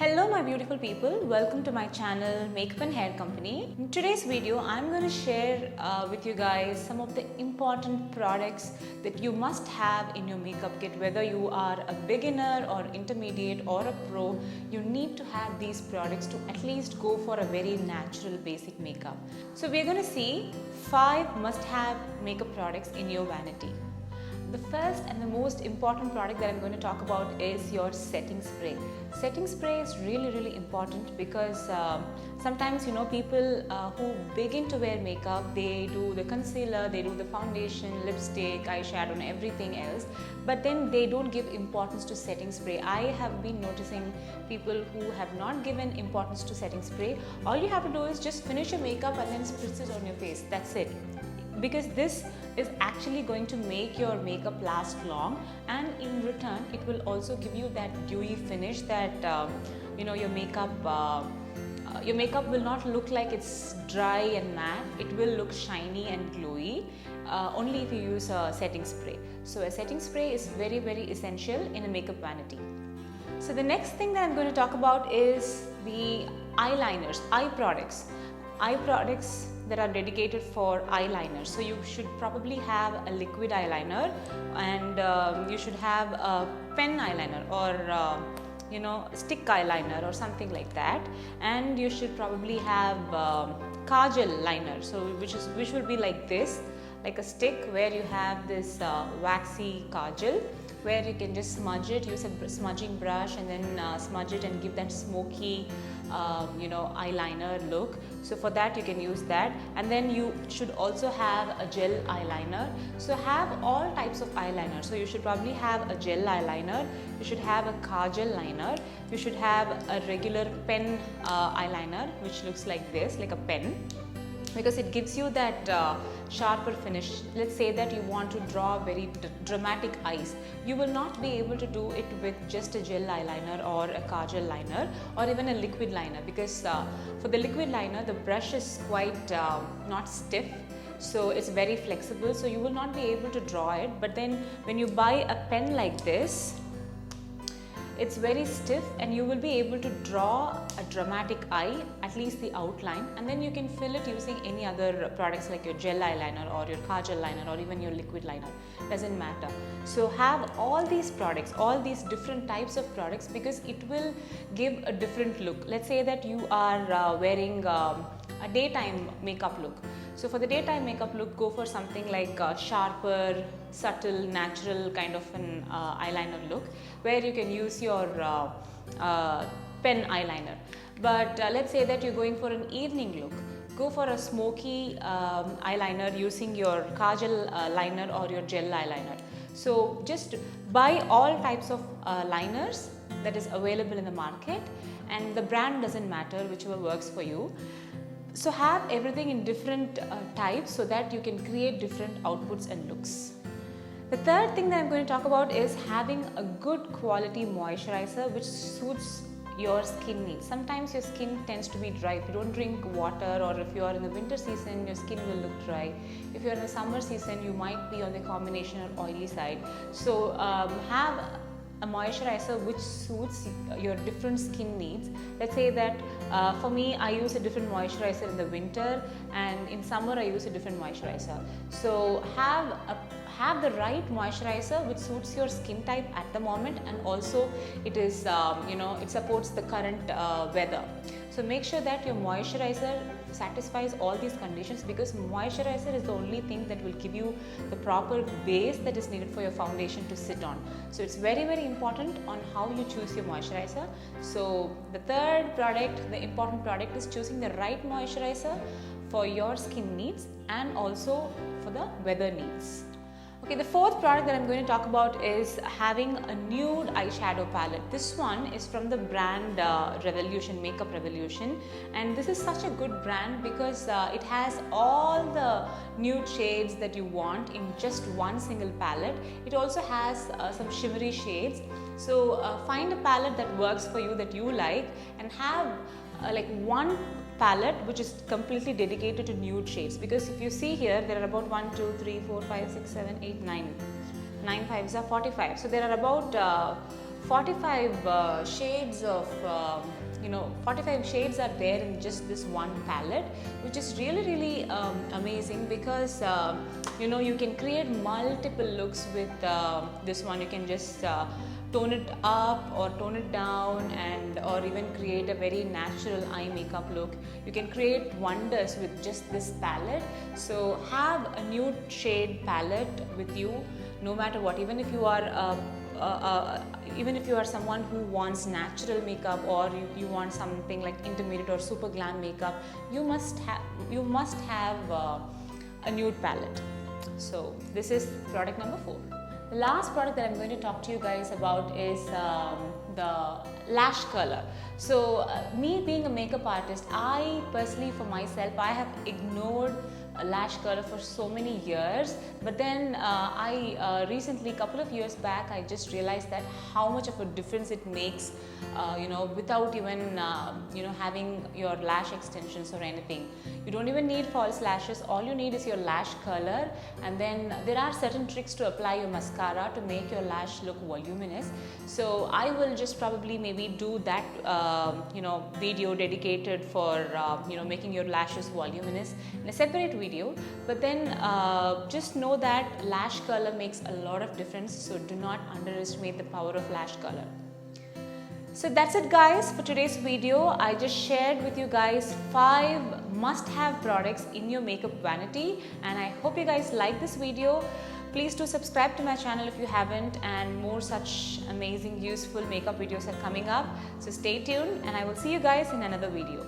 Hello my beautiful people, welcome to my channel Makeup and Hair Company. In today's video, I'm going to share with you guys some of the important products that you must have in your makeup kit. Whether you are a beginner or intermediate or a pro, you need to have these products to at least go for a very natural basic makeup. So we're going to see 5 must-have makeup products in your vanity. The first and the most important product that I'm going to talk about is your setting spray. Setting spray is really important because sometimes people who begin to wear makeup, they do the concealer, they do the foundation, lipstick, eyeshadow and everything else, but then they don't give importance to setting spray. I have been noticing people who have not given importance to setting spray. All you have to do is just finish your makeup and then spritz it on your face. That's it. Because this is actually going to make your makeup last long, and in return it will also give you that dewy finish that your makeup will not look like it's dry and matte. It will look shiny and glowy only if you use a setting spray. So a setting spray is very essential in a makeup vanity. So the next thing that I'm going to talk about is the eyeliners, eye products that are dedicated for eyeliner. So you should probably have a liquid eyeliner, and you should have a pen eyeliner or stick eyeliner or something like that, and you should probably have kajal liner, so which will be like this, like a stick where you have this waxy kajal where you can just smudge it, use a smudging brush and then smudge it and give that smoky eyeliner look. So for that you can use that, and then you should also have a gel eyeliner. So have all types of eyeliner. So you should probably have a gel eyeliner, you should have a kajal liner, you should have a regular pen eyeliner which looks like this, like a pen, because it gives you that sharper finish. Let's say that you want to draw very dramatic eyes. You will not be able to do it with just a gel eyeliner or a kajal liner or even a liquid liner, because for the liquid liner the brush is quite not stiff, so it's very flexible, so you will not be able to draw it. But then when you buy a pen like this, it's very stiff and you will be able to draw a dramatic eye, at least the outline, and then you can fill it using any other products like your gel eyeliner or your kajal liner or even your liquid liner, doesn't matter. So have all these products, all these different types of products, because it will give a different look. Let's say that you are wearing a daytime makeup look. So for the daytime makeup look, go for something like a sharper, subtle, natural kind of an eyeliner look, where you can use your pen eyeliner. But let's say that you're going for an evening look, go for a smoky eyeliner using your kajal liner or your gel eyeliner. So just buy all types of liners that is available in the market, and the brand doesn't matter, whichever works for you. So have everything in different types so that you can create different outputs and looks. The third thing that I'm going to talk about is having a good quality moisturizer which suits your skin needs. Sometimes your skin tends to be dry if you don't drink water, or if you are in the winter season your skin will look dry. If you are in the summer season you might be on the combination or oily side. So have a moisturizer which suits your different skin needs. Let's say that for me, I use a different moisturizer in the winter, and in summer I use a different moisturizer. So have the right moisturizer which suits your skin type at the moment, and also it is it supports the current weather. So make sure that your moisturizer satisfies all these conditions, because moisturizer is the only thing that will give you the proper base that is needed for your foundation to sit on. So it's very important on how you choose your moisturizer. So the third product, the important product, is choosing the right moisturizer for your skin needs and also for the weather needs. Okay, the fourth product that I'm going to talk about is having a nude eyeshadow palette. This one is from the brand Revolution, Makeup Revolution, and this is such a good brand because it has all the nude shades that you want in just one single palette. It also has some shimmery shades. So find a palette that works for you, that you like, and have like one palette which is completely dedicated to nude shades, because if you see here there are about 1, 2, 3, 4, 5, 6, 7, 8, 9 5s are 45. So there are about 45 shades of 45 shades are there in just this one palette, which is really amazing because you can create multiple looks with this one. You can just tone it up or tone it down, or even create a very natural eye makeup look. You can create wonders with just this palette. So have a nude shade palette with you no matter what. Even if you are someone who wants natural makeup, or you want something like intermediate or super glam makeup, you must have a nude palette. So this is product number 4. The last product that I'm going to talk to you guys about is the Lash Color. So me being a makeup artist, I personally, for myself, I have ignored Lash Color for so many years, but then I recently, couple of years back, I just realized that how much of a difference it makes, without even having your lash extensions or anything. You don't even need false lashes. All you need is your lash color, and then there are certain tricks to apply your mascara to make your lash look voluminous. So I will just probably maybe do that video dedicated for making your lashes voluminous in a separate video. But then just know that lash color makes a lot of difference, so do not underestimate the power of lash color. So that's it guys for today's video. I just shared with you guys 5 must-have products in your makeup vanity, and I hope you guys like this video. Please do subscribe to my channel if you haven't, and more such amazing useful makeup videos are coming up. So stay tuned, and I will see you guys in another video.